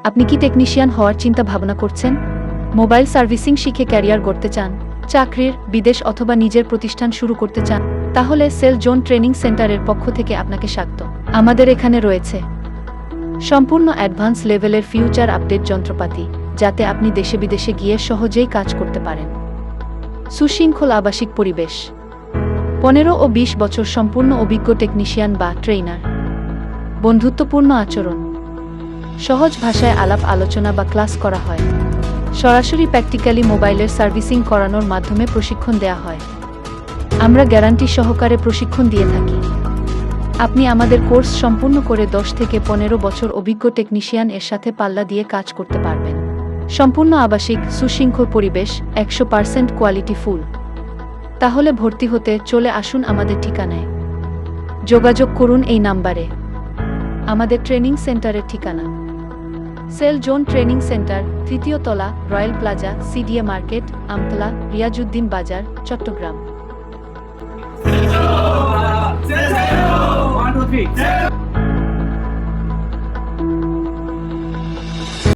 আপনি কি টেকনিশিয়ান হওয়ার চিন্তা ভাবনা করছেন? মোবাইল সার্ভিসিং শিখে ক্যারিয়ার গড়তে চান? চাকরির, বিদেশ অথবা নিজের প্রতিষ্ঠান শুরু করতে চান? তাহলে সেল জোন ট্রেনিং সেন্টারের পক্ষ থেকে আপনাকে স্বাগত। আমাদের এখানে রয়েছে সম্পূর্ণ অ্যাডভান্স লেভেলের ফিউচার আপডেট যন্ত্রপাতি, যাতে আপনি দেশে বিদেশে গিয়ে সহজেই কাজ করতে পারেন। সুশৃঙ্খল আবাসিক পরিবেশ, 15 ও 20 বছর সম্পূর্ণ অভিজ্ঞ টেকনিশিয়ান বা ট্রেইনার, বন্ধুত্বপূর্ণ আচরণ, সহজ ভাষায় আলাপ আলোচনা বা ক্লাস করা হয়, সরাসরি প্র্যাকটিক্যালি মোবাইলের সার্ভিসিং করানোর মাধ্যমে প্রশিক্ষণ দেয়া হয়। আমরা গ্যারান্টি সহকারে প্রশিক্ষণ দিয়ে থাকি। আপনি আমাদের কোর্স সম্পূর্ণ করে 10 থেকে 15 বছর অভিজ্ঞ টেকনিশিয়ান এর সাথে পাল্লা দিয়ে কাজ করতে পারবেন। সম্পূর্ণ আবাসিক, সুশৃঙ্খল পরিবেশ, 100% কোয়ালিটি ফুল। তাহলে ভর্তি হতে চলে আসুন আমাদের ঠিকানায়। যোগাযোগ করুন এই নাম্বারে। আমাদের ট্রেনিং সেন্টারের ঠিকানা: সেল জোন ট্রেনিং সেন্টার, 3য় তলা, royal plaza, CDA market, Amtala, Riazuddin বাজার, চট্টগ্রাম। 1 2 3